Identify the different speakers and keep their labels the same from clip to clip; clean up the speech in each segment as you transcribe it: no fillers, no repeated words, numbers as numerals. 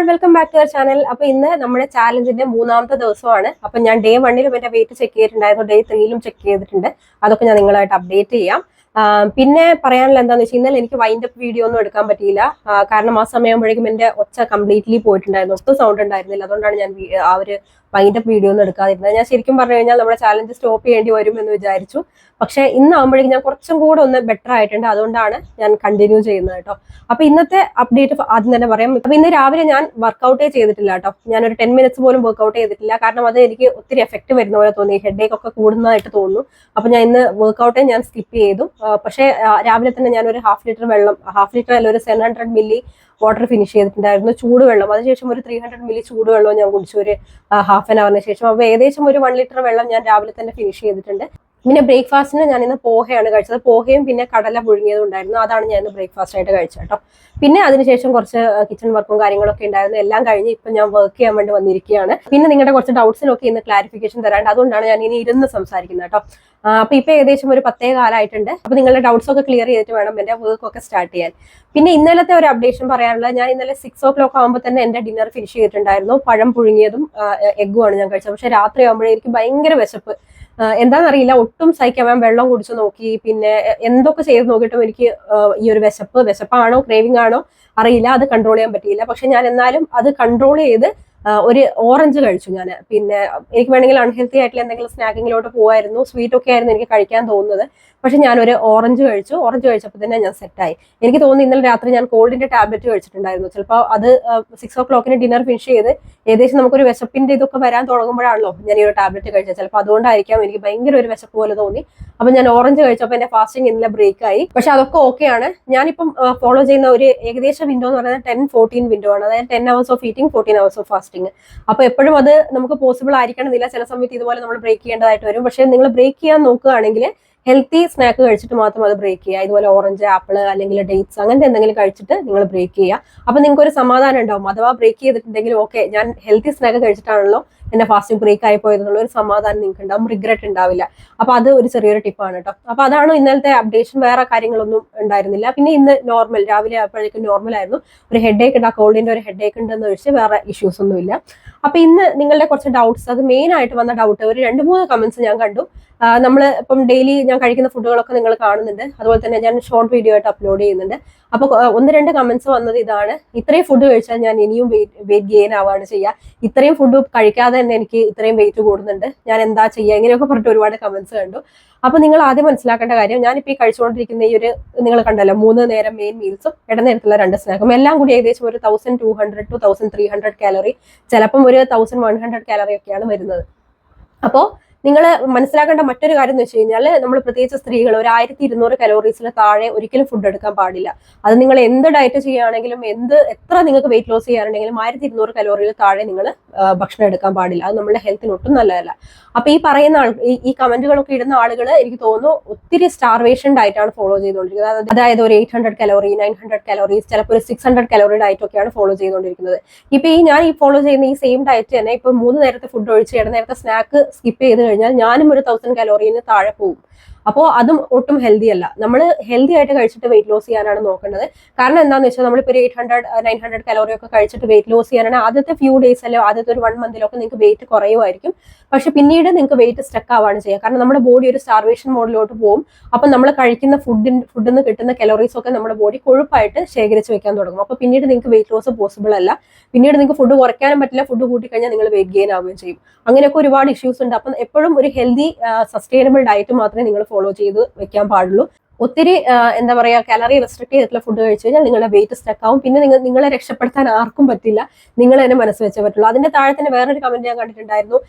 Speaker 1: Welcome back to our channel. അപ്പൊ ഇന്ന് നമ്മുടെ ചാലഞ്ചിന്റെ മൂന്നാമത്തെ ദിവസമാണ്. അപ്പൊ ഞാൻ ഡേ 1 എന്റെ വെയിറ്റ് ചെക്ക് ചെയ്തിട്ടുണ്ടായിരുന്നു, ഡേ 3 ചെക്ക് ചെയ്തിട്ടുണ്ട്. അതൊക്കെ ഞാൻ നിങ്ങളായിട്ട് അപ്ഡേറ്റ് ചെയ്യാം. പിന്നെ പറയാനുള്ള എന്താന്ന് വെച്ചാൽ ഇന്നലെ എനിക്ക് വൈൻഡ് അപ്പ് വീഡിയോ ഒന്നും എടുക്കാൻ പറ്റിയില്ല. കാരണം ആ സമയമാകുമ്പോഴേക്കും എന്റെ ഒച്ച കംപ്ലീറ്റ്ലി പോയിട്ടുണ്ടായിരുന്നു, ഒട്ടും സൗണ്ട് ഉണ്ടായിരുന്നില്ല. അതുകൊണ്ടാണ് ഞാൻ ആ ഒരു വൈൻഡ് അപ്പ് വീഡിയോ ഒന്നും എടുക്കാതിരുന്നത്. ഞാൻ ശരിക്കും പറഞ്ഞു കഴിഞ്ഞാൽ നമ്മുടെ ചാലഞ്ച് സ്റ്റോപ്പ് ചെയ്യേണ്ടി വരും എന്ന് വിചാരിച്ചു. പക്ഷെ ഇന്നാകുമ്പോഴേക്കും ഞാൻ കുറച്ചും കൂടെ ഒന്ന് ബെറ്റർ ആയിട്ടുണ്ട്. അതുകൊണ്ടാണ് ഞാൻ കണ്ടിന്യൂ ചെയ്യുന്നത് കേട്ടോ. അപ്പൊ ഇന്നത്തെ അപ്ഡേറ്റ് ആദ്യം തന്നെ പറയാം. അപ്പൊ ഇന്ന് രാവിലെ ഞാൻ വർക്കൗട്ടേ ചെയ്തിട്ടില്ല കേട്ടോ. ഞാനൊരു 10 മിനിറ്റ്സ് പോലും വർക്കൗട്ട് ചെയ്തിട്ടില്ല. കാരണം അത് എനിക്ക് ഒത്തിരി എഫക്ട് വരുന്ന പോലെ തോന്നി, ഹെഡേക്ക് ഒക്കെ കൂടുന്നതായിട്ട് തോന്നുന്നു. അപ്പൊ ഞാൻ ഇന്ന് വർക്കൗട്ടേ ഞാൻ സ്കിപ്പ് ചെയ്തു. പക്ഷേ രാവിലെ തന്നെ ഞാൻ ഒരു ഹാഫ് ലിറ്റർ വെള്ളം, ഹാഫ് ലിറ്റർ അല്ല, ഒരു 700 മില്ലി വാട്ടർ ഫിനിഷ് ചെയ്തിട്ടുണ്ടായിരുന്നു, ചൂടുവെള്ളം. അതിനുശേഷം ഒരു 300 മില്ലി ചൂടുവെള്ളവും ഞാൻ കുടിച്ചു ഒരു ഹാഫ് ആൻ അവറിന് ശേഷം. അപ്പൊ ഏകദേശം ഒരു 1 ലിറ്റർ വെള്ളം ഞാൻ രാവിലെ തന്നെ ഫിനിഷ് ചെയ്തിട്ടുണ്ട്. പിന്നെ ബ്രേക്ക്ഫാസ്റ്റിന് ഞാൻ ഇന്ന് പോഹയാണ് കഴിച്ചത്. പോഹയും പിന്നെ കടല പുഴുങ്ങിയതും ഉണ്ടായിരുന്നു. അതാണ് ഞാൻ ഇന്ന് ബ്രേക്ക്ഫാസ്റ്റ് ആയിട്ട് കഴിച്ചത് കേട്ടോ. പിന്നെ അതിനുശേഷം കുറച്ച് കിച്ചൺ വർക്കും കാര്യങ്ങളൊക്കെ ഉണ്ടായിരുന്നു. എല്ലാം കഴിഞ്ഞ് ഇപ്പൊ ഞാൻ വർക്ക് ചെയ്യാൻ വേണ്ടി വന്നിരിക്കുകയാണ്. പിന്നെ നിങ്ങളുടെ കുറച്ച് ഡൗട്ട്സിനൊക്കെ ഇന്ന് ക്ലാരിഫിക്കേഷൻ തരാണ്ട്, അതുകൊണ്ടാണ് ഞാൻ ഇനി ഇരുന്ന് സംസാരിക്കുന്നത് കേട്ടോ. അപ്പൊ ഇപ്പൊ ഏകദേശം ഒരു 10 കാലമായിട്ടുണ്ട്. അപ്പൊ നിങ്ങളുടെ ഡൗട്ട്സ് ഒക്കെ ക്ലിയർ ചെയ്തിട്ട് വേണം എന്റെ വർക്ക് ഒക്കെ സ്റ്റാർട്ട് ചെയ്യാൻ. പിന്നെ ഇന്നലത്തെ ഒരു അപ്ഡേഷൻ പറയാനുള്ളത്, ഞാൻ ഇന്നലെ 6 o'clock ആകുമ്പോൾ തന്നെ എന്റെ ഡിന്നർ ഫിനിഷ് ചെയ്തിട്ടുണ്ടായിരുന്നു. പഴം പുഴുങ്ങിയതും എഗ്ഗുമാണ് ഞാൻ കഴിച്ചത്. പക്ഷെ രാത്രി ആകുമ്പോഴേ എനിക്ക് ഭയങ്കര വിശപ്പ്. എന്താണെന്നറിയില്ല, ഒട്ടും സഹിക്കാൻ. ഞാൻ വെള്ളം കുടിച്ചു നോക്കി, പിന്നെ എന്തൊക്കെ ചെയ്ത് നോക്കിയിട്ടും എനിക്ക് ഈ ഒരു വിശപ്പാണോ ക്രേവിംഗ് ആണോ അറിയില്ല, അത് കൺട്രോൾ ചെയ്യാൻ പറ്റിയില്ല. പക്ഷെ ഞാൻ എന്നാലും അത് കൺട്രോൾ ചെയ്ത് ഒരു ഓറഞ്ച് കഴിച്ചു ഞാൻ. പിന്നെ എനിക്ക് വേണമെങ്കിൽ അൺഹെൽത്തി ആയിട്ടുള്ള എന്തെങ്കിലും സ്നാക്കിങ്ങിലോട്ട് പോകുമായിരുന്നു, സ്വീറ്റ് ഒക്കെ ആയിരുന്നു എനിക്ക് കഴിക്കാൻ തോന്നുന്നത്. പക്ഷെ ഞാനൊരു ഓറഞ്ച് കഴിച്ചു. ഓറഞ്ച് കഴിച്ചപ്പോൾ തന്നെ ഞാൻ സെറ്റായി. എനിക്ക് തോന്നുന്നു ഇന്നലെ രാത്രി ഞാൻ കോൾഡിന്റെ ടാബ്ലറ്റ് കഴിച്ചിട്ടുണ്ടായിരുന്നു. ചിലപ്പോൾ അത് 6 o'clock ഡിന്നർ ഫിനിഷ് ചെയ്ത് ഏകദേശം നമുക്കൊരു വിശപ്പിന്റെ ഇതൊക്കെ വരാൻ തുടങ്ങുമ്പോഴാണല്ലോ ഞാൻ ഈ ഒരു ടാബ്ലറ്റ് കഴിച്ചത്. ചിലപ്പോൾ അതുകൊണ്ടായിരിക്കാം എനിക്ക് ഭയങ്കര ഒരു വിശപ്പ് പോലെ തോന്നി. അപ്പൊ ഞാൻ ഓറഞ്ച് കഴിച്ചപ്പോൾ എന്റെ ഫാസ്റ്റിംഗ് ഇന്നലെ ബ്രേക്ക് ആയി. പക്ഷെ അതൊക്കെ ഓക്കെയാണ്. ഞാനിപ്പം ഫോളോ ചെയ്യുന്ന ഒരു ഏകദേശം വിൻഡോ എന്ന് പറയുന്നത് 10-14 വിൻഡോ ആണ്. അതായത് 10 hours of eating, 14 hours of fasting. അപ്പൊ എപ്പോഴും അത് നമുക്ക് പോസിബിൾ ആയിരിക്കണമെന്നില്ല. ചില സമയത്ത് ഇതുപോലെ നമ്മൾ ബ്രേക്ക് ചെയ്യേണ്ടതായിട്ട് വരും. പക്ഷെ നിങ്ങൾ ബ്രേക്ക് ചെയ്യാൻ നോക്കുകയാണെങ്കിൽ ഹെൽത്തി സ്നാക്ക് കഴിച്ചിട്ട് മാത്രം അത് ബ്രേക്ക് ചെയ്യുക. ഇതുപോലെ ഓറഞ്ച്, ആപ്പിൾ അല്ലെങ്കിൽ ഡേറ്റ്സ് അങ്ങനത്തെ എന്തെങ്കിലും കഴിച്ചിട്ട് നിങ്ങൾ ബ്രേക്ക് ചെയ്യുക. അപ്പൊ നിങ്ങൾക്ക് ഒരു സമാധാനം ഉണ്ടാവും. അഥവാ ബ്രേക്ക് ചെയ്തിട്ടുണ്ടെങ്കിൽ ഓക്കെ, ഞാൻ ഹെൽത്തി സ്നാക്ക് കഴിച്ചിട്ടാണല്ലോ എന്റെ ഫാസ്റ്റിംഗ് ബ്രേക്ക് ആയി പോയതെന്നുള്ള ഒരു സമാധാനം നിങ്ങൾക്ക് ഉണ്ടാവും, റിഗ്രറ്റ് ഉണ്ടാവില്ല. അപ്പൊ അത് ഒരു ചെറിയൊരു ടിപ്പാണ് കേട്ടോ. അപ്പൊ അതാണ് ഇന്നലത്തെ അപ്ഡേഷൻ. വേറെ കാര്യങ്ങളൊന്നും ഉണ്ടായിരുന്നില്ല. പിന്നെ ഇന്ന് നോർമൽ, രാവിലെ ആയപ്പോഴേക്കും നോർമൽ ആയിരുന്നു. ഒരു ഹെഡേക്ക് ഉണ്ട്, ആ കോൾഡിന്റെ ഒരു ഹെഡേക്ക് ഉണ്ടെന്ന് വെച്ച് വേറെ ഇഷ്യൂസ് ഒന്നും ഇല്ല. അപ്പൊ ഇന്ന് നിങ്ങളുടെ കുറച്ച് ഡൗട്ട്സ്, അത് മെയിൻ ആയിട്ട് വന്ന ഡൗട്ട്, ഒരു 2-3 കമന്റ്സ് ഞാൻ കണ്ടു. നമ്മൾ ഇപ്പം ഡെയിലി ഞാൻ കഴിക്കുന്ന ഫുഡുകളൊക്കെ നിങ്ങൾ കാണുന്നുണ്ട്. അതുപോലെ തന്നെ ഞാൻ ഷോർട്ട് വീഡിയോ ആയിട്ട് അപ്ലോഡ് ചെയ്യുന്നുണ്ട്. അപ്പൊ 1-2 കമന്റ്സ് വന്നത് ഇതാണ്: ഇത്രയും ഫുഡ് കഴിച്ചാൽ ഞാൻ ഇനിയും വെയിറ്റ് ഗെയിൻ ആവാണ് ചെയ്യുക, ഇത്രയും ഫുഡ് കഴിക്കാതെ തന്നെ എനിക്ക് ഇത്രയും വെയിറ്റ് കൂടുന്നുണ്ട്, ഞാൻ എന്താ ചെയ്യുക, ഇങ്ങനെയൊക്കെ പറഞ്ഞിട്ട് ഒരുപാട് കമന്റ്സ് കണ്ടു. അപ്പൊ നിങ്ങൾ ആദ്യം മനസ്സിലാക്കേണ്ട കാര്യം, ഞാനിപ്പോ ഈ കഴിച്ചുകൊണ്ടിരിക്കുന്ന ഈ ഒരു, നിങ്ങൾ കണ്ടല്ലോ, 3 നേരം മെയിൻ മീൽസും ഇടനേരത്തുള്ള 2 സ്നാക്കും എല്ലാം കൂടി ഏകദേശം ഒരു 1200 to 1300 കാലറി, ചിലപ്പം ഒരു 1100 കാലറി ഒക്കെയാണ് വരുന്നത്. അപ്പോ നിങ്ങൾ മനസ്സിലാക്കേണ്ട മറ്റൊരു കാര്യം എന്ന് വെച്ച് കഴിഞ്ഞാൽ, നമ്മൾ പ്രത്യേകിച്ച് സ്ത്രീകൾ ഒരു 1200 കലോറീസിന് താഴെ ഒരിക്കലും ഫുഡ് എടുക്കാൻ പാടില്ല. അത് നിങ്ങൾ എന്ത് ഡയറ്റ് ചെയ്യുകയാണെങ്കിലും, എത്ര നിങ്ങൾക്ക് വെയിറ്റ് ലോസ് ചെയ്യാനുണ്ടെങ്കിലും 1200 കലോറിയിൽ താഴെ നിങ്ങൾ ഭക്ഷണം എടുക്കാൻ പാടില്ല. അത് നമ്മുടെ ഹെൽത്തിന് ഒട്ടും നല്ലതല്ല. അപ്പൊ ഈ പറയുന്ന ഈ കമന്റുകളൊക്കെ ഇടുന്ന ആളുകൾ എനിക്ക് തോന്നുന്നു ഒത്തിരി സ്റ്റാർവേഷൻ ഡയറ്റ് ആണ് ഫോളോ ചെയ്തുകൊണ്ടിരിക്കുന്നത്. അതായത് ഒരു 800 കലോറി, 900 കലോറീസ്, ചിലപ്പോൾ ഒരു 600 കലോറി ഡയറ്റ് ഒക്കെയാണ് ഫോളോ ചെയ്തുകൊണ്ടിരിക്കുന്നത്. ഇപ്പൊ ഞാൻ ഈ ഫോളോ ചെയ്യുന്ന ഈ സെയിം ഡയറ്റ് തന്നെ ഇപ്പൊ 3 നേരത്തെ ഫുഡ് ഒഴിച്ച് ഇടനേരത്തെ സ്നാക്ക് സ്കിപ്പ് ചെയ്ത് കഴിഞ്ഞാൽ ഞാനും ഒരു 1000 കലോറിന് താഴെ പോകും. അപ്പോൾ അതും ഒട്ടും ഹെൽത്തി അല്ല. നമ്മൾ ഹെൽത്തി ആയിട്ട് കഴിച്ചിട്ട് വെയിറ്റ് ലോസ് ചെയ്യാനാണ് നോക്കേണ്ടത്. കാരണം എന്താണെന്ന് വെച്ചാൽ, നമ്മളിപ്പോൾ ഒരു 800-900 കലോറി ഒക്കെ കഴിച്ചിട്ട് വെയിറ്റ് ലോസ് ചെയ്യാനാണ് ആദ്യത്തെ ഫ്യൂ ഡേയ്സിലോ ആദ്യത്തെ ഒരു 1 മന്തിലൊക്കെ നിങ്ങൾക്ക് വെയിറ്റ് കുറയുമായിരിക്കും. പക്ഷെ പിന്നീട് നിങ്ങൾക്ക് വെയിറ്റ് സ്റ്റക്ക് ആവാണ് ചെയ്യുക. കാരണം നമ്മുടെ ബോഡി ഒരു സ്റ്റാർവേഷൻ മോഡിലോട്ട് പോകും. അപ്പം നമ്മൾ കഴിക്കുന്ന ഫുഡിൽ നിന്ന് കിട്ടുന്ന കലോറീസ് ഒക്കെ നമ്മുടെ ബോഡി കൊഴുപ്പായിട്ട് ശേഖരിച്ച് വെക്കാൻ തുടങ്ങും. അപ്പൊ പിന്നീട് നിങ്ങൾക്ക് വെയിറ്റ് ലോസ് പോസിബിൾ അല്ല. പിന്നീട് നിങ്ങൾക്ക് ഫുഡ് കുറയ്ക്കാനും പറ്റില്ല, ഫുഡ് കൂട്ടിക്കഴിഞ്ഞാൽ നിങ്ങൾ വെയിറ്റ് ഗെയിൻ ആവുകയും ചെയ്യും. അങ്ങനെയൊക്കെ ഒരുപാട് ഇഷ്യൂസ് ഉണ്ട്. അപ്പം എപ്പോഴും ഒരു ഹെൽത്തി സസ്റ്റൈനബിൾ ഡയറ്റ് മാത്രമേ നിങ്ങൾ ഫോളോ ചെയ്ത് വെക്കാൻ പാടുള്ളൂ. ഒത്തിരി എന്താ പറയാ, കാലറി റെസ്ട്രിക്ട് ചെയ്തിട്ടുള്ള ഫുഡ് കഴിച്ചു കഴിഞ്ഞാൽ നിങ്ങളുടെ വെയിറ്റ് സ്റ്റക്ക് ആവും. പിന്നെ നിങ്ങളെ രക്ഷപ്പെടുത്താൻ ആർക്കും പറ്റില്ല, നിങ്ങൾ തന്നെ മനസ്സ് വെച്ചേ പറ്റുള്ളൂ. അതിന്റെ താഴെ തന്നെ വേറൊരു കമന്റ് ഞാൻ കണ്ടിട്ടുണ്ടായിരുന്നു.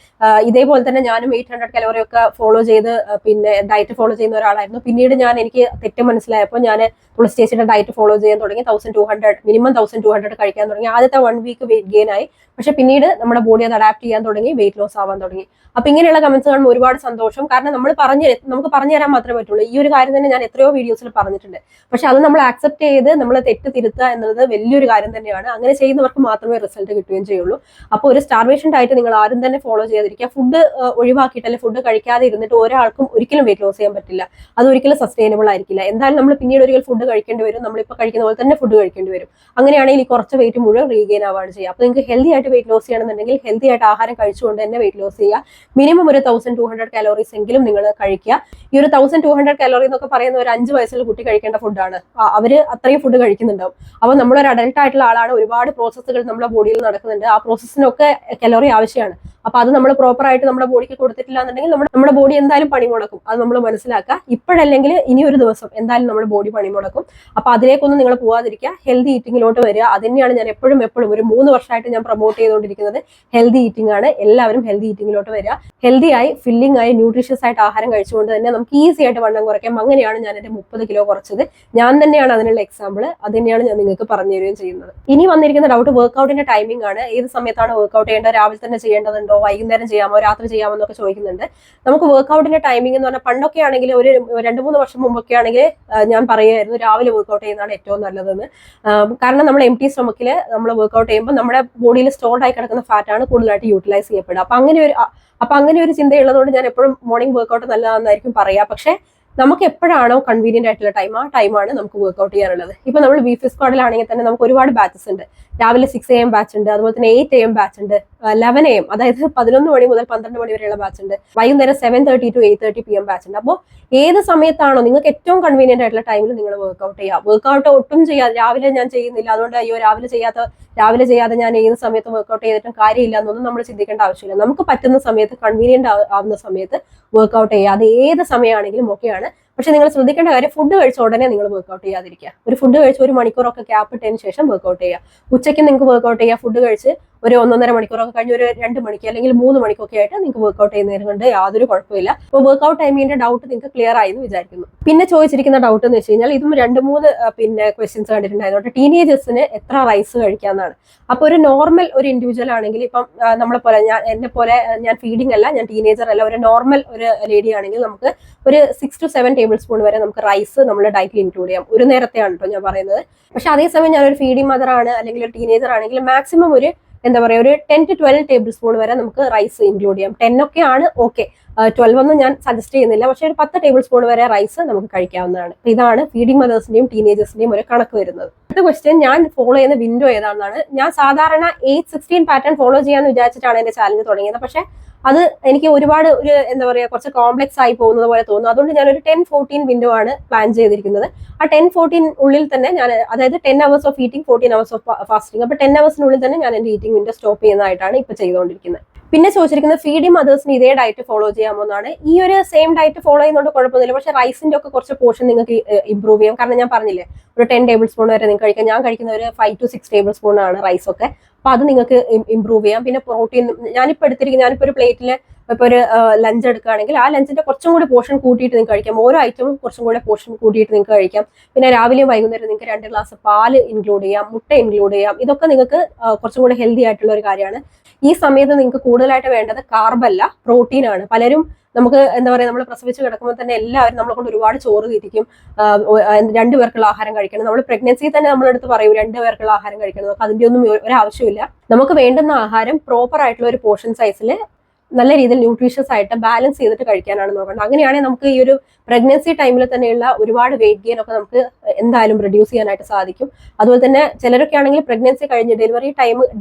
Speaker 1: ഇതേപോലെ തന്നെ ഞാനും 800 കലോറി ഒക്കെ ഫോളോ ചെയ്ത് പിന്നെ ഡയറ്റ് ഫോളോ ചെയ്യുന്ന ഒരാളായിരുന്നു. പിന്നീട് എനിക്ക് തെറ്റ് മനസ്സിലായപ്പോൾ ഞാൻ തുളസി ചേച്ചിയുടെ ഡയറ്റ് ഫോളോ ചെയ്യാൻ തുടങ്ങി. 1200 മിനിമം 1200 കഴിക്കാൻ തുടങ്ങി. ആദ്യത്തെ 1 വീക്ക് വെയിറ്റ് ഗെയിൻ ആയി. പക്ഷെ പിന്നീട് നമ്മുടെ ബോഡി അത് അഡാപ്റ്റ് ചെയ്യാൻ തുടങ്ങി, വെയിറ്റ് ലോസ് ആവാൻ തുടങ്ങി. അപ്പൊ ഇങ്ങനെയുള്ള കമന്റ്സ് കാണുമ്പോൾ ഒരുപാട് സന്തോഷം. കാരണം നമുക്ക് പറഞ്ഞു തരാൻ മാത്രമേ പറ്റുള്ളൂ. ഈ ഒരു കാര്യം തന്നെ ഞാൻ എത്രയോ വീഡിയോസിൽ പറഞ്ഞിട്ടുണ്ട്. പക്ഷെ അത് നമ്മൾ ആക്സെപ്റ്റ് ചെയ്ത് നമ്മൾ തെറ്റ് തിരുത്തുക എന്നുള്ളത് വലിയൊരു കാര്യം തന്നെയാണ്. അങ്ങനെ ചെയ്യുന്നവർക്ക് മാത്രമേ റിസൾട്ട് കിട്ടുകയും ചെയ്യുള്ളൂ. അപ്പോൾ ഒരു സ്റ്റാർവേഷൻ ഡയറ്റ് നിങ്ങൾ ആരും തന്നെ ഫോളോ ചെയ്യാതിരിക്കുക. ഫുഡ് ഒഴിവാക്കിയിട്ട് അല്ലെങ്കിൽ ഫുഡ് കഴിക്കാതെ ഇരുന്നിട്ട് ഒരാൾക്കും ഒരിക്കലും വെയിറ്റ് ലോസ് ചെയ്യാൻ പറ്റില്ല. അത് ഒരിക്കലും സസ്റ്റൈനബിൾ ആയിരിക്കില്ല. എന്തായാലും നമ്മൾ പിന്നീട് ഒരിക്കൽ ഫുഡ് കഴിക്കേണ്ടി വരും. നമ്മളിപ്പോൾ കഴിക്കുന്ന പോലെ തന്നെ ഫുഡ് കഴിക്കേണ്ടി വരും. അങ്ങനെയാണെങ്കിൽ ഈ കുറച്ച് വെയിറ്റ് മുഴുവൻ റീഗെയിൻ ആവാണ് ചെയ്യുക. അപ്പോൾ നിങ്ങൾക്ക് ഹെൽത്തി ആയിട്ട് വെയിറ്റ് ലോസ് ചെയ്യണമെന്നുണ്ടെങ്കിൽ ഹെൽത്തി ആയിട്ട് ആഹാരം കഴിച്ചുകൊണ്ട് തന്നെ വെയിറ്റ് ലോസ് ചെയ്യുക. മിനിമം ഒരു 1200 കാലോറീസ് എങ്കിലും നിങ്ങൾ കഴിക്കുക. ഈ ഒരു 1200 കാലോറി എന്നൊക്കെ പറയുന്ന ഒരു 5 വയസ്സുള്ള കുട്ടി കഴിക്കേണ്ട ഫുഡാണ്. അവര് അത്രയും ഫുഡ് കഴിക്കുന്നുണ്ടാവും. അപ്പോൾ നമ്മളൊരു അഡൽട്ട് ആയിട്ടുള്ള ആളാണ്. ഒരുപാട് പ്രോസസ്സുകൾ നമ്മുടെ ബോഡിയിൽ നടക്കുന്നുണ്ട്. ആ പ്രോസസ്സിനൊക്കെ കലോറി ആവശ്യമാണ്. അപ്പൊ അത് നമ്മൾ പ്രോപ്പർ ആയിട്ട് നമ്മുടെ ബോഡിക്ക് കൊടുത്തിട്ടില്ല എന്നുണ്ടെങ്കിൽ നമ്മുടെ ബോഡി എന്തായാലും പണി മുടക്കും. അത് നമ്മൾ മനസ്സിലാക്കുക. ഇപ്പോഴല്ലെങ്കിൽ ഇനി ഒരു ദിവസം എന്തായാലും നമ്മുടെ ബോഡി പണി മുടക്കും. അപ്പൊ അതിലേക്കൊന്നും നിങ്ങൾ പോവാതിരിക്കുക. ഹെൽത്തി ഈറ്റിങ്ങിലോട്ട് വരിക. അത് തന്നെയാണ് ഞാൻ എപ്പോഴും ഒരു 3 വർഷമായിട്ട് ഞാൻ പ്രൊമോട്ട് ചെയ്തുകൊണ്ടിരിക്കുന്നത്. ഹെൽത്തി ഈറ്റിംഗ് ആണ്. എല്ലാവരും ഹെൽത്തി ഈറ്റിങ്ങിലോട്ട് വരിക. ഹെൽത്തി ആയി, ഫില്ലിംഗ് ആയി, ന്യൂട്രീഷ്യസ് ആയിട്ട് ആഹാരം കഴിച്ചുകൊണ്ട് തന്നെ നമുക്ക് ഈസി ആയിട്ട് വണ്ണം കുറയ്ക്കാം. അങ്ങനെയാണ് ഞാൻ എന്റെ 30 കിലോ കുറച്ചത്. ഞാൻ തന്നെയാണ് അതിനുള്ള എക്സാമ്പിൾ. അത് തന്നെയാണ് ഞാൻ നിങ്ങൾക്ക് പറഞ്ഞു തരികയും ചെയ്യുന്നത്. ഇനി വന്നിരിക്കുന്ന ഡൗട്ട് വർക്ക്ഔട്ടിന്റെ ടൈമിംഗ് ആണ്. ഏത് സമയത്താണ് വർക്ക്ഔട്ട് ചെയ്യേണ്ടത്? രാവിലെ തന്നെ ചെയ്യേണ്ടതുണ്ടോ, വൈകുന്നേരം ചെയ്യാമോ, രാത്രി ചെയ്യാമോ എന്നൊക്കെ ചോദിക്കുന്നുണ്ട്. നമുക്ക് വർക്ക്ഔട്ടിന്റെ ടൈമിംഗ് എന്ന് പറഞ്ഞാൽ പണ്ടൊക്കെ ആണെങ്കിൽ ഒരു 2-3 വർഷം മുമ്പൊക്കെ ആണെങ്കിൽ ഞാൻ പറയുമായിരുന്നു രാവിലെ വർക്ക്ഔട്ട് ചെയ്യുന്നതാണ് ഏറ്റവും നല്ലതെന്ന്. കാരണം നമ്മൾ എംപ്റ്റി സ്റ്റൊമക്കിൽ നമ്മൾ വർക്ക്ഔട്ട് ചെയ്യുമ്പോൾ നമ്മുടെ ബോഡിയിൽ സ്റ്റോർഡ് ആയി കിടക്കുന്ന ഫാറ്റ് ആണ് കൂടുതലായിട്ട് യൂട്ടിലൈസ് ചെയ്യപ്പെടുക. അപ്പൊ അങ്ങനെ ഒരു ചിന്തയുള്ളതുകൊണ്ട് ഞാൻ എപ്പോഴും മോർണിംഗ് വർക്ക്ഔട്ട് നല്ലതാണെന്നായിരിക്കും പറയാ. പക്ഷെ നമുക്ക് എപ്പോഴാണോ കൺവീനിയന്റ് ആയിട്ടുള്ള ടൈം, ആ ടൈമാണ് നമുക്ക് വർക്ക്ഔട്ട് ചെയ്യാനുള്ളത്. ഇപ്പൊ നമ്മൾ ബീഫ് സ്ക്വാഡിലാണെങ്കിൽ തന്നെ നമുക്ക് ഒരുപാട് ബാച്ചസ് ഉണ്ട്. രാവിലെ 6 AM ബാച്ച് ഉണ്ട്, അതുപോലെ തന്നെ 8 AM ബാച്ച് ഉണ്ട്, 11 AM അതായത് 11 മണി മുതൽ 12 മണി വരെയുള്ള ബാച്ച് ഉണ്ട്, വൈകുന്നേരം 7:30 to 8:30 PM ബാച്ച് ഉണ്ട്. അപ്പോൾ ഏത് സമയത്താണോ നിങ്ങൾക്ക് ഏറ്റവും കൺവീനിയന്റ് ആയിട്ടുള്ള ടൈമിൽ നിങ്ങൾ വർക്ക്ഔട്ട് ചെയ്യുക. വർക്ക്ഔട്ട് ഒട്ടും ചെയ്യാതെ രാവിലെ ഞാൻ ചെയ്യുന്നില്ല, അതുകൊണ്ട് അയ്യോ രാവിലെ ചെയ്യാതെ ഞാൻ ഏത് സമയത്ത് വർക്ക്ഔട്ട് ചെയ്തിട്ടും കാര്യമില്ല എന്നൊന്നും നമ്മൾ ചിന്തിക്കേണ്ട ആവശ്യമില്ല. നമുക്ക് പറ്റുന്ന സമയത്ത്, കൺവീനിയന്റ് ആവുന്ന സമയത്ത് വർക്ക്ഔട്ട് ചെയ്യുക. അത് ഏത് സമയമാണെങ്കിലും ഓക്കെയാണ്. പക്ഷെ നിങ്ങൾ ശ്രദ്ധിക്കേണ്ട കാര്യം, ഫുഡ് കഴിച്ച ഉടനെ നിങ്ങൾ വർക്ക്ഔട്ട് ചെയ്യാതിരിക്കുക. ഒരു ഫുഡ് കഴിച്ച് 1 മണിക്കൂറൊക്കെ ഗ്യാപ്പ് ഇട്ടതിന് ശേഷം വർക്ക്ഔട്ട് ചെയ്യുക. ഉച്ചയ്ക്ക് നിങ്ങൾക്ക് വർക്ക്ഔട്ട് ചെയ്യുക. ഫുഡ് കഴിച്ച് ഒരു 1.5 മണിക്കൂറൊക്കെ കഴിഞ്ഞ് ഒരു 2 മണിക്ക് അല്ലെങ്കിൽ 3 മണിക്കൊക്കെ ആയിട്ട് നിങ്ങൾക്ക് വർക്ക്ഔട്ട് ചെയ്യുന്നതിന് കൊണ്ട് യാതൊരു കുഴപ്പമില്ല. അപ്പോൾ വർക്ക്ഔട്ട് ടൈമിന്റെ ഡൗട്ട് നിങ്ങൾക്ക് ക്ലിയർ ആയി എന്ന് വിചാരിക്കുന്നു. പിന്നെ ചോദിച്ചിരിക്കുന്ന ഡൗട്ട് എന്ന് വെച്ച് കഴിഞ്ഞാൽ ഇതും 2-3 ക്വസ്റ്റ്യൻസ് കണ്ടിട്ടുണ്ടായിരുന്നു. ടീനേജേഴ്സിന് എത്ര റൈസ് കഴിക്കാന്നാണ്. അപ്പൊ ഒരു നോർമൽ ഒരു ഇൻഡിവിജ്വൽ ആണെങ്കിൽ, ഇപ്പം നമ്മളെ പോലെ എന്നെ പോലെ ഞാൻ ഫീഡിംഗ് അല്ല, ഞാൻ ടീനേജർ അല്ല, ഒരു നോർമൽ ഒരു ലേഡി ആണെങ്കിൽ നമുക്ക് ഒരു 6 to 7 ടേബിൾ സ്പൂൺ വരെ നമുക്ക് റൈസ് നമ്മുടെ ഡയറ്റിൽ ഇൻക്ലൂഡ് ചെയ്യാം. ഒരു നേരത്തെയാണ് കേട്ടോ ഞാൻ പറയുന്നത്. പക്ഷെ അതേസമയം ഞാനൊരു ഫീഡിംഗ് മദർ ആണ് അല്ലെങ്കിൽ ഒരു ടീനേജർ ആണെങ്കിൽ മാക്സിമം ഒരു 10 to 12 ടേബിൾ സ്പൂൺ വരെ നമുക്ക് റൈസ് ഇൻക്ലൂഡ് ചെയ്യാം. 10 ഒക്കെയാണ് ഓക്കെ, 12 ഒന്നും ഞാൻ സജസ്റ്റ് ചെയ്യുന്നില്ല. പക്ഷെ ഒരു 10 ടേബിൾ സ്പൂൺ വരെ റൈസ് നമുക്ക് കഴിക്കാവുന്നതാണ്. ഇതാണ് ഫീഡിംഗ് മദേഴ്സിന്റെയും ടീനേജേഴ്സിന്റെയും ഒരു കണക്ക് വരുന്നത്. അടുത്ത ക്വസ്റ്റ്യൻ, ഞാൻ ഫോളോ ചെയ്യുന്ന വിൻഡോ ഏതാണെന്നാണ്. ഞാൻ സാധാരണ 8-16 പാറ്റേൺ ഫോളോ ചെയ്യാന്ന് വിചാരിച്ചിട്ടാണ് എന്റെ ചാലഞ്ച് തുടങ്ങിയത്. പക്ഷെ അത് എനിക്ക് ഒരുപാട് കുറച്ച് കോംപ്ലക്സ് ആയി പോകുന്നത് പോലെ തോന്നുന്നു. അതുകൊണ്ട് ഞാൻ ഒരു 10-14 വിൻഡോ ആണ് പ്ലാൻ ചെയ്തിരിക്കുന്നത്. ആ 10-14 ഉള്ളിൽ തന്നെ ഞാൻ, അതായത് 10 hours of eating, 14 hours of fasting. അപ്പൊ 10 hours തന്നെ ഞാൻ എന്റെ ഈറ്റിംഗ് വിൻഡോ സ്റ്റോപ്പ് ചെയ്യുന്നതായിട്ടാണ് ഇപ്പൊ ചെയ്തുകൊണ്ടിരിക്കുന്നത്. പിന്നെ ചോദിച്ചിരിക്കുന്നത് ഫീഡിംഗ് മദേഴ്സിന് ഇതേ ഡയറ്റ് ഫോളോ ചെയ്യാമോ എന്നാണ്. ഈ ഒരു സെയിം ഡയറ്റ് ഫോളോ ചെയ്യുന്നതുകൊണ്ട് കുഴപ്പമൊന്നുമില്ല. പക്ഷെ റൈസിന്റെ ഒക്കെ കുറച്ച് പോർഷൻ നിങ്ങൾക്ക് ഇമ്പ്രൂവ് ചെയ്യാം. കാരണം ഞാൻ പറഞ്ഞില്ലേ, ഒരു 10 ടേബിൾ സ്പൂൺ വരെ നിങ്ങൾക്ക് കഴിക്കാം. ഞാൻ കഴിക്കുന്ന ഒരു 5 to 6 ടേബിൾ സ്പൂൺ ആണ് റൈസ് ഒക്കെ. അപ്പൊ അത് നിങ്ങൾക്ക് ഇമ്പ്രൂവ് ചെയ്യാം. പിന്നെ പ്രോട്ടീൻ ഞാനിപ്പോ ഒരു പ്ലേറ്റിൽ ഇപ്പൊ ഒരു ലഞ്ച് എടുക്കുകയാണെങ്കിൽ ആ ലഞ്ചിന്റെ കുറച്ചും കൂടി പോർഷൻ കൂട്ടിയിട്ട് നിങ്ങൾക്ക് കഴിക്കാം. ഓരോ ഐറ്റവും കുറച്ചും കൂടി പോർഷൻ കൂട്ടിയിട്ട് നിങ്ങൾക്ക് കഴിക്കാം. പിന്നെ രാവിലെയും വൈകുന്നേരം നിങ്ങൾക്ക് 2 ഗ്ലാസ് പാല് ഇൻക്ലൂഡ് ചെയ്യാം, മുട്ട ഇൻക്ലൂഡ് ചെയ്യാം. ഇതൊക്കെ നിങ്ങൾക്ക് കുറച്ചും കൂടി ഹെൽത്തി ആയിട്ടുള്ള ഒരു കാര്യമാണ്. ഈ സമയത്ത് നിങ്ങൾക്ക് കൂടുതലായിട്ട് വേണ്ടത് കാർബല്ല, പ്രോട്ടീൻ ആണ്. പലരും നമുക്ക് നമ്മൾ പ്രസവിച്ച് കിടക്കുമ്പോൾ തന്നെ എല്ലാവരും നമ്മളെ കൊണ്ട് ഒരുപാട് ചോറ് തീറ്റിക്കും. 2 പേർക്കുള്ള ആഹാരം കഴിക്കണം. നമ്മൾ പ്രഗ്നൻസി തന്നെ നമ്മളെടുത്ത് പറയും 2 പേർക്കുള്ള ആഹാരം കഴിക്കണം. നമുക്ക് അതിന്റെ ഒന്നും ഒരാവശ്യമില്ല. നമുക്ക് വേണ്ടുന്ന ആഹാരം പ്രോപ്പർ ആയിട്ടുള്ള ഒരു പോർഷൻ സൈസിൽ നല്ല രീതിയിൽ ന്യൂട്രീഷ്യസ് ആയിട്ട് ബാലൻസ് ചെയ്തിട്ട് കഴിക്കാനാണ് നോക്കേണ്ടത്. അങ്ങനെയാണെങ്കിൽ നമുക്ക് ഈ ഒരു പ്രഗ്നൻസി ടൈമിൽ തന്നെയുള്ള ഒരുപാട് വെയിറ്റ് ഗെയിൻ ഒക്കെ നമുക്ക് എന്തായാലും റിഡ്യൂസ് ചെയ്യാനായിട്ട് സാധിക്കും. അതുപോലെ തന്നെ ചിലരൊക്കെ ആണെങ്കിൽ പ്രഗ്നൻസി കഴിഞ്ഞ്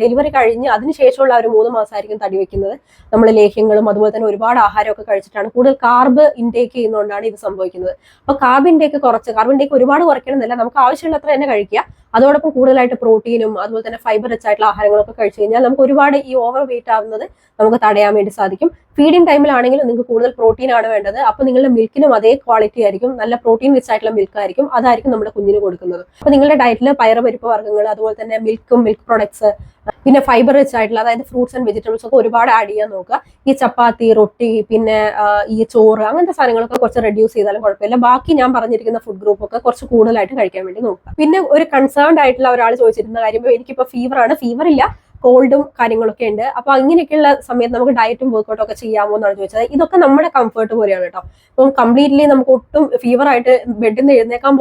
Speaker 1: ഡെലിവറി കഴിഞ്ഞ് അതിനുശേഷമുള്ള ഒരു 3 മാസമായിരിക്കും തടി വെക്കുന്നത്. നമ്മൾ ലേഹ്യങ്ങളും അതുപോലെ തന്നെ ഒരുപാട് ആഹാരമൊക്കെ കഴിച്ചിട്ടാണ്, കൂടുതൽ കാർബ് ഇൻടേക്ക് ചെയ്യുന്നതുകൊണ്ടാണ് ഇത് സംഭവിക്കുന്നത്. അപ്പൊ കാർബ് ഇൻടേക്ക് ഒരുപാട് കുറയ്ക്കണമെന്നില്ല, നമുക്ക് ആവശ്യമുള്ളത്ര തന്നെ കഴിക്കുക. അതോടൊപ്പം കൂടുതലായിട്ട് പ്രോട്ടീനും അതുപോലെ തന്നെ ഫൈബർ റിച്ച് ആയിട്ടുള്ള ആഹാരങ്ങളൊക്കെ കഴിച്ചു കഴിഞ്ഞാൽ നമുക്ക് ഒരുപാട് ഈ ഓവർ വെയിറ്റ് ആവുന്നത് നമുക്ക് തടയാൻ വേണ്ടി സാധിക്കും. ഫീഡിംഗ് ടൈമിലാണെങ്കിലും നിങ്ങൾക്ക് കൂടുതൽ പ്രോട്ടീൻ ആണ് വേണ്ടത്. അപ്പൊ നിങ്ങളുടെ മിൽക്കിനും അതേ ക്വാളിറ്റി ആയിരിക്കും, നല്ല പ്രോട്ടീൻ റിച്ച് ആയിട്ടുള്ള മിൽക്ക് ആയിരിക്കും, അതായിരിക്കും നമ്മുടെ കുഞ്ഞിന് കൊടുക്കുന്നത്. അപ്പൊ നിങ്ങളുടെ ഡയറ്റിൽ പയറുപരിപ്പ് വർഗ്ഗങ്ങൾ, അതുപോലെ തന്നെ മിൽക്ക് പ്രൊഡക്ട്സ്, പിന്നെ ഫൈബർ റിച്ച് ആയിട്ടുള്ള അതായത് ഫ്രൂട്ട്സ് ആൻഡ് വെജിറ്റബിൾസ് ഒക്കെ ഒരുപാട് ആഡ് ചെയ്യാൻ നോക്കുക. ഈ ചപ്പാത്തി, റൊട്ടി, പിന്നെ ഈ ചോറ്, അങ്ങനത്തെ സാധനങ്ങളൊക്കെ കുറച്ച് റെഡ്യൂസ് ചെയ്താലും കുഴപ്പമില്ല. ബാക്കി ഞാൻ പറഞ്ഞിരിക്കുന്ന ഫുഡ് ഗ്രൂപ്പ് ഒക്കെ കുറച്ച് കൂടുതലായിട്ട് കഴിക്കാൻ വേണ്ടി നോക്കുക. പിന്നെ ഒരു കൺസേൺഡ് ആയിട്ടുള്ള ഒരാൾ ചോദിച്ചിരുന്ന കാര്യം, എനിക്കിപ്പോ ഫീവർ ഇല്ല, കോൾഡും കാര്യങ്ങളൊക്കെ ഉണ്ട്. അപ്പൊ അങ്ങനെയൊക്കെയുള്ള സമയത്ത് നമുക്ക് ഡയറ്റും വർക്കൗട്ടും ഒക്കെ ചെയ്യാമോ എന്നാണ് ചോദിച്ചത്. ഇതൊക്കെ നമ്മുടെ കംഫർട്ട് പോലെയാണ് കേട്ടോ. ഇപ്പം കംപ്ലീറ്റ്ലി നമുക്ക് ഒട്ടും ഫീവർ ആയിട്ട് ബെഡിൽ നിന്ന് എഴുന്നേക്കാൻ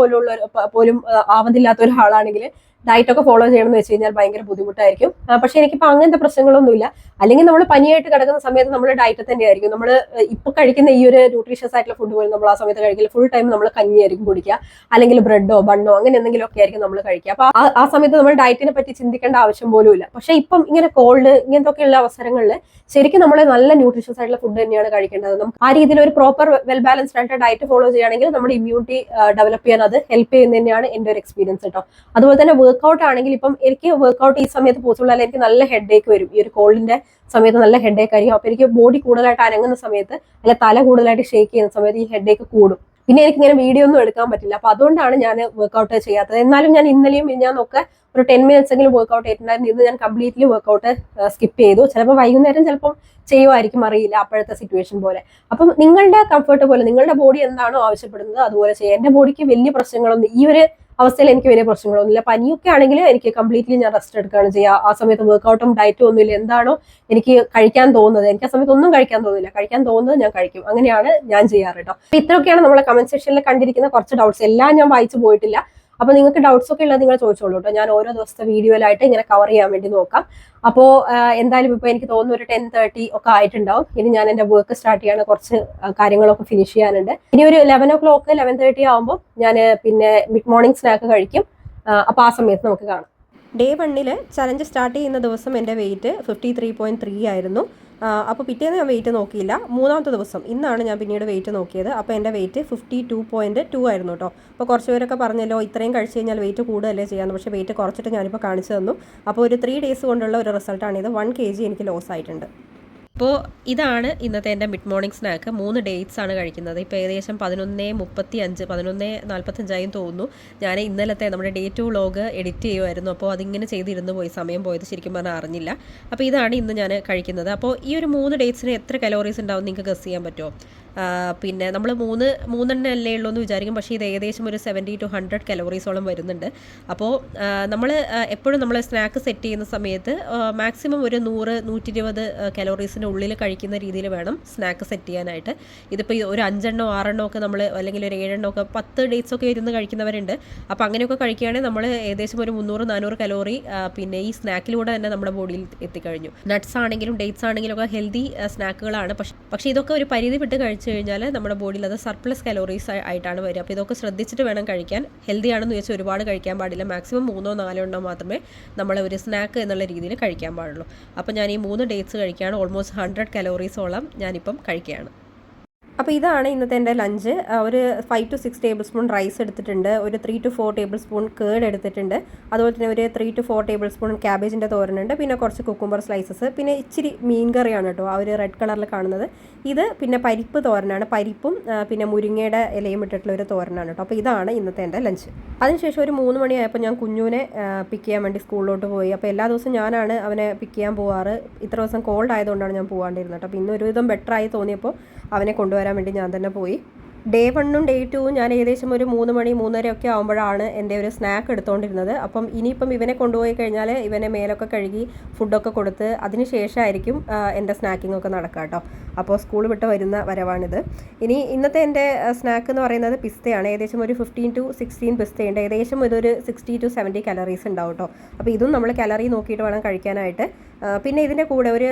Speaker 1: പോലും ആവതില്ലാത്ത ഒരാളാണെങ്കിൽ ഡയറ്റ് ഒക്കെ ഫോളോ ചെയ്യണമെന്ന് വെച്ച് കഴിഞ്ഞാൽ ഭയങ്കര ബുദ്ധിമുട്ടായിരിക്കും. പക്ഷെ എനിക്കിപ്പോൾ അങ്ങനത്തെ പ്രശ്നങ്ങളൊന്നുമില്ല. അല്ലെങ്കിൽ നമ്മൾ പനിയായിട്ട് കിടക്കുന്ന സമയത്ത് നമ്മൾ ഡയറ്റ് തന്നെയായിരിക്കും. നമ്മൾ ഇപ്പൊ കഴിക്കുന്ന ഈ ഒരു ന്യൂട്രീഷ്യസ് ആയിട്ടുള്ള ഫുഡ് പോലും നമ്മൾ ആ സമയത്ത് കഴിക്കില്ല. ഫുൾ ടൈം നമ്മൾ കഞ്ഞിയായിരിക്കും കുടിക്കുക, അല്ലെങ്കിൽ ബ്രെഡോ ബണ്ണോ അങ്ങനെ എന്തെങ്കിലും ഒക്കെ ആയിരിക്കും നമ്മൾ കഴിക്കുക. അപ്പൊ ആ സമയത്ത് നമ്മൾ ഡയറ്റിനെ പറ്റി ചിന്തിക്കേണ്ട ആവശ്യം പോലും ഇല്ല. പക്ഷെ ഇപ്പം ഇങ്ങനെ കോൾഡ് ഇങ്ങനത്തെയൊക്കെയുള്ള അവസരങ്ങളിൽ ശരിക്കും നമ്മൾ നല്ല ന്യൂട്രീഷ്യസ് ആയിട്ടുള്ള ഫുഡ് തന്നെയാണ് കഴിക്കേണ്ടത്. നമുക്ക് ആ രീതിയിൽ ഒരു പ്രോപ്പർ വെൽ ബാലൻസ്ഡ് ആയിട്ട് ഡയറ്റ് ഫോളോ ചെയ്യുകയാണെങ്കിൽ നമ്മുടെ ഇമ്മ്യൂണിറ്റി ഡെവലപ്പ് ചെയ്യാൻ അത് ഹെൽപ്പ് ചെയ്യുന്നത് തന്നെയാണ് എൻ്റെ ഒരു എക്സ്പീരിയൻസ് കേട്ടോ. അതുപോലെ തന്നെ വർക്കൗട്ട് ആണെങ്കിൽ ഇപ്പം എനിക്ക് വർക്കൗട്ട് ഈ സമയത്ത് പോസിബിൾ അല്ല, എനിക്ക് നല്ല ഹെഡേക്ക് വരും. ഈ ഒരു കോൾഡിന്റെ സമയത്ത് നല്ല ഹെഡേക്ക് ആയിരിക്കും. അപ്പൊ എനിക്ക് ബോഡി കൂടുതലായിട്ട് അനങ്ങുന്ന സമയത്ത്, അല്ലെ തല കൂടുതലായിട്ട് ഷേക്ക് ചെയ്യുന്ന സമയത്ത് ഈ ഹെഡേക്ക് കൂടും. പിന്നെ എനിക്ക് ഇങ്ങനെ വീഡിയോ ഒന്നും എടുക്കാൻ പറ്റില്ല. അപ്പൊ അതുകൊണ്ടാണ് ഞാൻ വർക്കൗട്ട് ചെയ്യാത്തത്. എന്നാലും ഞാൻ ഇന്നലെയും ഞാനൊക്കെ ഒരു 10 minutes എങ്കിലും വർക്കൗട്ട് ചെയ്തിട്ടുണ്ടായിരുന്നു. ഇന്ന് ഞാൻ കംപ്ലീറ്റ്ലി വർക്കൗട്ട് സ്കിപ്പ് ചെയ്തു. ചിലപ്പോൾ വൈകുന്നേരം ചിലപ്പം ചെയ്യുമായിരിക്കും, അറിയില്ല, അപ്പോഴത്തെ സിറ്റുവേഷൻ പോലെ. അപ്പം നിങ്ങളുടെ കംഫർട്ട് പോലെ നിങ്ങളുടെ ബോഡി എന്താണോ ആവശ്യപ്പെടുന്നത് അതുപോലെ ചെയ്യാം. എന്റെ ബോഡിക്ക് വലിയ പ്രശ്നങ്ങളൊന്നും ഈ ഒരു അവസ്ഥയിൽ എനിക്ക് വലിയ പ്രശ്നങ്ങളൊന്നുമില്ല. പനിയൊക്കെ ആണെങ്കിൽ എനിക്ക് കംപ്ലീറ്റ്ലി ഞാൻ റെസ്റ്റ് എടുക്കുകയാണ് ചെയ്യുക. ആ സമയത്ത് വർക്കൗട്ടും ഡയറ്റും ഒന്നുമില്ല. എന്താണോ എനിക്ക് കഴിക്കാൻ തോന്നുന്നത്, എനിക്ക് ആ സമയത്ത് ഒന്നും കഴിക്കാൻ തോന്നില്ല, കഴിക്കാൻ തോന്നുന്നത് ഞാൻ കഴിക്കും. അങ്ങനെയാണ് ഞാൻ ചെയ്യാറ് കേട്ടോ. അപ്പൊ ഇത്രയൊക്കെയാണ് നമ്മളെ കമന്റ് സെക്ഷനിൽ കണ്ടിരിക്കുന്ന കുറച്ച് ഡൗട്ട്സ്. എല്ലാം ഞാൻ വായിച്ചു പോയിട്ടില്ല. അപ്പൊ നിങ്ങൾക്ക് ഡൗട്ട്സ് ഒക്കെ ഉള്ളത് നിങ്ങൾ ചോദിച്ചോളൂ കേട്ടോ. ഞാൻ ഓരോ ദിവസത്തെ വീഡിയോയിലായിട്ട് ഇങ്ങനെ കവർ ചെയ്യാൻ വേണ്ടി നോക്കാം. അപ്പോൾ എന്തായാലും ഇപ്പൊ എനിക്ക് തോന്നുന്നു ഒരു 10:30 ഒക്കെ ആയിട്ടുണ്ടാവും. ഇനി ഞാൻ എന്റെ വർക്ക് സ്റ്റാർട്ട് ചെയ്യാണ്, കുറച്ച് കാര്യങ്ങളൊക്കെ ഫിനിഷ് ചെയ്യാനുണ്ട്. ഇനി ഒരു 11 o'clock 11:30 ആകുമ്പോൾ ഞാൻ പിന്നെ മിഡ് മോർണിംഗ് സ്നാക്ക് കഴിക്കും. അപ്പൊ ആ സമയത്ത് നമുക്ക് കാണാം. ഡേ 1 ചലഞ്ച് സ്റ്റാർട്ട് ചെയ്യുന്ന ദിവസം എൻ്റെ വെയിറ്റ് 53.3 ആയിരുന്നു. അപ്പോൾ പിറ്റേന്ന് ഞാൻ വെയിറ്റ് നോക്കിയില്ല. മൂന്നാമത്തെ ദിവസം ഇന്നാണ് ഞാൻ പിന്നീട് വെയിറ്റ് നോക്കിയത്. അപ്പോൾ എൻ്റെ വെയിറ്റ് 52.2 ആയിരുന്നു കേട്ടോ. അപ്പോൾ കുറച്ച് പേരൊക്കെ പറഞ്ഞല്ലോ ഇത്രയും കഴിച്ച് കഴിഞ്ഞാൽ വെയിറ്റ് കൂടുതലല്ലേ ചെയ്യാമെന്ന്. പക്ഷേ വെയിറ്റ് കുറച്ചിട്ട് ഞാനിപ്പോൾ കാണിച്ചു തന്നു. അപ്പോൾ ഒരു 3 days കൊണ്ടുള്ള ഒരു റിസൾട്ടാണിത്. 1 kg എനിക്ക് ലോസ് ആയിട്ടുണ്ട്. അപ്പോൾ ഇതാണ് ഇന്നത്തെ എൻ്റെ മിഡ് മോർണിംഗ് സ്നാക്ക്. 3 dates ആണ് കഴിക്കുന്നത്. ഇപ്പോൾ ഏകദേശം 11:35 11:45 തോന്നുന്നു. ഞാൻ ഇന്നലത്തെ നമ്മുടെ ഡേ 2 വ്ളോഗ് എഡിറ്റ് ചെയ്യുമായിരുന്നു. അപ്പോൾ അതിങ്ങനെ ചെയ്തിരുന്നു പോയി, സമയം പോയത് ശരിക്കും പറഞ്ഞാൽ അറിഞ്ഞില്ല. അപ്പോൾ ഇതാണ് ഇന്ന് ഞാൻ കഴിക്കുന്നത്. അപ്പോൾ ഈ ഒരു 3 datesന് എത്ര കലോറീസ് ഉണ്ടാവും നിങ്ങൾക്ക് ഗസ് ചെയ്യാൻ പറ്റുമോ? പിന്നെ നമ്മൾ മൂന്നെണ്ണം അല്ലേ ഉള്ളൂ എന്ന് വിചാരിക്കും. പക്ഷേ ഇത് ഏകദേശം ഒരു 70 to 100 കലോറീസോളം വരുന്നുണ്ട്. അപ്പോൾ നമ്മൾ എപ്പോഴും നമ്മൾ സ്നാക്ക് സെറ്റ് ചെയ്യുന്ന സമയത്ത് മാക്സിമം ഒരു 100-120 കലോറീസിന് ഉള്ളിൽ കഴിക്കുന്ന രീതിയിൽ വേണം സ്നാക്ക് സെറ്റ് ചെയ്യാനായിട്ട്. ഇതിപ്പോൾ ഒരു 5 എണ്ണോ 6 എണ്ണോ ഒക്കെ നമ്മൾ, അല്ലെങ്കിൽ ഒരു 7 എണ്ണോ ഒക്കെ 10 dates ഒക്കെ ഇരുന്ന് കഴിക്കുന്നവരുണ്ട്. അപ്പോൾ അങ്ങനെയൊക്കെ കഴിക്കുകയാണെങ്കിൽ നമ്മൾ ഏകദേശം ഒരു 300-400 കലോറി പിന്നെ ഈ സ്നാക്കിലൂടെ തന്നെ നമ്മുടെ ബോഡിയിൽ എത്തിക്കഴിഞ്ഞു. നട്ട്സ് ആണെങ്കിലും ഡേറ്റ്സ് ആണെങ്കിലും ഒക്കെ ഹെൽത്തി സ്നാക്കുകളാണ്. പക്ഷേ ഇതൊക്കെ ഒരു പരിധി വിട്ട് കഴിച്ചു കഴിഞ്ഞാൽ നമ്മുടെ ബോഡിയിൽ അത് സർപ്ലസ് കലോറീസ് ആയിട്ടാണ് വരിക. അപ്പോൾ ഇതൊക്കെ ശ്രദ്ധിച്ചിട്ട് വേണം കഴിക്കാൻ. ഹെൽത്തി ആണെന്ന് ചോദിച്ചാൽ ഒരുപാട് കഴിക്കാൻ പാടില്ല. മാക്സിമം 3-4 എണ്ണം മാത്രമേ നമ്മൾ ഒരു സ്നാക്ക് എന്നുള്ള രീതിയിൽ കഴിക്കാൻ പാടുള്ളൂ. അപ്പോൾ ഞാൻ ഈ 3 dates കഴിക്കുകയാണ്. ഓൾമോസ്റ്റ് 100 കലോറീസോളം ഞാനിപ്പം കഴിക്കുകയാണ്. അപ്പോൾ ഇതാണ് ഇന്നത്തെ എൻ്റെ ലഞ്ച്. ഒരു 5 to 6 tablespoon റൈസ് എടുത്തിട്ടുണ്ട്. ഒരു 3 to 4 tablespoon കേർഡ് എടുത്തിട്ടുണ്ട്. അതുപോലെ തന്നെ ഒരു 3 to 4 tablespoon ക്യാബേജിൻ്റെ തോരനുണ്ട്. പിന്നെ കുറച്ച് കുക്കുംബർ സ്ലൈസസ്, പിന്നെ ഇച്ചിരി മീൻ കറിയാണ് കേട്ടോ, ആ ഒരു റെഡ് കളറിൽ കാണുന്നത്. ഇത് പിന്നെ പരിപ്പ് തോരനാണ്. പരിപ്പും പിന്നെ മുരിങ്ങയുടെ ഇലയും ഇട്ടിട്ടുള്ള ഒരു തോരനാണ് കേട്ടോ. അപ്പോൾ ഇതാണ് ഇന്നത്തെ എൻ്റെ ലഞ്ച്. അതിനുശേഷം ഒരു 3 മണിയായപ്പോൾ ഞാൻ കുഞ്ഞുവിനെ പിക്ക് ചെയ്യാൻ വേണ്ടി സ്കൂളിലോട്ട് പോയി. അപ്പോൾ എല്ലാ ദിവസവും ഞാനാണ് അവനെ പിക്ക് ചെയ്യാൻ പോവാറ്. ഇത്ര ദിവസം കോൾഡ് ആയതുകൊണ്ടാണ് ഞാൻ പോകാണ്ടിരുന്നത് കേട്ടോ. അപ്പോൾ ഇന്ന് ഒരുവിധം ബെറ്ററായി തോന്നിയപ്പോൾ അവനെ കൊണ്ടുവരാൻ വേണ്ടി ഞാൻ തന്നെ പോയി. ഡേ 1ഉം ഡേ 2ഉം ഞാൻ ഏകദേശം ഒരു 3 മണി 3:30 ഒക്കെ ആകുമ്പോഴാണ് എൻ്റെ ഒരു സ്നാക്ക് എടുത്തുകൊണ്ടിരുന്നത്. അപ്പം ഇനിയിപ്പം ഇവനെ കൊണ്ടുപോയി കഴിഞ്ഞാൽ ഇവനെ മേലൊക്കെ കഴുകി ഫുഡൊക്കെ കൊടുത്ത് അതിന് ശേഷമായിരിക്കും എൻ്റെ സ്നാക്കിംഗ് ഒക്കെ നടക്കുക കേട്ടോ. അപ്പോൾ സ്കൂൾ വിട്ട് വരുന്ന വരവാണിത്. ഇനി ഇന്നത്തെ എൻ്റെ സ്നാക്ക് എന്ന് പറയുന്നത് പിസ്തയാണ്. ഏകദേശം ഒരു 15 to 16 പിസ്തയുണ്ട്. ഏകദേശം ഇതൊരു 60 to 70 കലോറീസ് ഉണ്ടാവും കേട്ടോ. അപ്പോൾ ഇതും നമ്മൾ കലോറി നോക്കിയിട്ട് വേണം കഴിക്കാനായിട്ട്. പിന്നെ ഇതിൻ്റെ കൂടെ ഒരു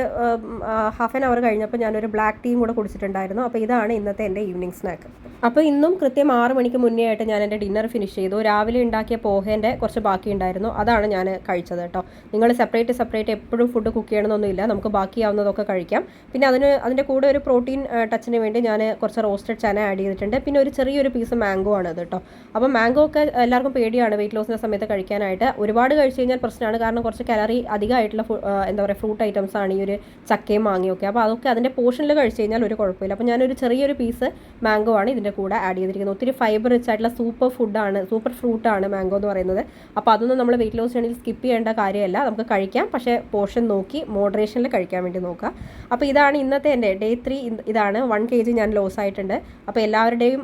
Speaker 1: ഹാഫ് ആൻ അവർ കഴിഞ്ഞപ്പോൾ ഞാനൊരു ബ്ലാക്ക് ടീയും കൂടെ കുടിച്ചിട്ടുണ്ടായിരുന്നു. അപ്പോൾ ഇതാണ് ഇന്നത്തെ എൻ്റെ ഈവനിങ് സ്നാക്ക്. അപ്പോൾ ഇന്നും കൃത്യം 6 മണിക്ക് മുന്നേ ആയിട്ട് ഞാൻ എൻ്റെ ഡിന്നർ ഫിനിഷ് ചെയ്തു. രാവിലെ ഉണ്ടാക്കിയ പോഹേൻ്റെ കുറച്ച് ബാക്കി ഉണ്ടായിരുന്നു, അതാണ് ഞാൻ കഴിച്ചത് കേട്ടോ. നിങ്ങൾ സെപ്പറേറ്റ് എപ്പോഴും ഫുഡ് കുക്ക് ചെയ്യണമെന്നൊന്നുമില്ല, നമുക്ക് ബാക്കിയാവുന്നതൊക്കെ കഴിക്കാം. പിന്നെ അതിൻ്റെ കൂടെ ഒരു പ്രോട്ടീൻ ടച്ചിന് വേണ്ടി ഞാൻ കുറച്ച് റോസ്റ്റഡ് ചന ആഡ് ചെയ്തിട്ടുണ്ട്. പിന്നെ ഒരു ചെറിയൊരു പീസ് മാംഗോ ആണ് അത് കേട്ടോ. അപ്പോൾ മാംഗോ ഒക്കെ എല്ലാവർക്കും പേടിയാണ് വെയിറ്റ് ലോസിൻ്റെ സമയത്ത് കഴിക്കാനായിട്ട്. ഒരുപാട് കഴിച്ച് കഴിഞ്ഞാൽ പ്രശ്നമാണ്, കാരണം കുറച്ച് കലറി അധികമായിട്ടുള്ള എന്താ പറയുക ഫ്രൂട്ട് ഐറ്റംസ് ആണ് ഈ ഒരു ചക്കയും മാങ്ങയും ഒക്കെ. അപ്പോൾ അതൊക്കെ അതിൻ്റെ പോർഷനിൽ കഴിച്ച് കഴിഞ്ഞാൽ ഒരു കുഴപ്പമില്ല. അപ്പോൾ ഞാനൊരു ചെറിയൊരു പീസ് മാംഗോ ആണ് ഇതിൻ്റെ കൂടെ ആഡ് ചെയ്തിരിക്കുന്നത്. ഒത്തിരി ഫൈബർ റിച്ച് ആയിട്ടുള്ള സൂപ്പർ ഫ്രൂട്ടാണ് മാംഗോ എന്ന് പറയുന്നത്. അപ്പോൾ അതൊന്നും നമ്മൾ വെയിറ്റ് ലോസ് ചെയ്യണമെങ്കിൽ സ്കിപ്പ് ചെയ്യേണ്ട കാര്യമല്ല, നമുക്ക് കഴിക്കാം. പക്ഷേ പോർഷൻ നോക്കി മോഡറേഷനിൽ കഴിക്കാൻ വേണ്ടി നോക്കുക. അപ്പോൾ ഇതാണ് ഇന്നത്തെ എൻ്റെ ഡേ 3. ഇതാണ് 1 kg ഞാൻ ലോസ് ആയിട്ടുണ്ട്. അപ്പോൾ എല്ലാവരുടെയും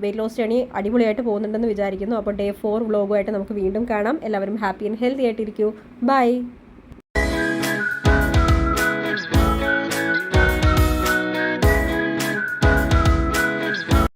Speaker 1: വെയിറ്റ് ലോസ് ജേണി അടിപൊളിയായിട്ട് പോകുന്നുണ്ടെന്ന് വിചാരിക്കുന്നു. അപ്പോൾ ഡേ 4 വ്ളോഗുമായിട്ട് നമുക്ക് വീണ്ടും കാണാം. എല്ലാവരും ഹാപ്പി ആൻഡ് ഹെൽത്തി ആയിട്ടിരിക്കൂ. ബൈ.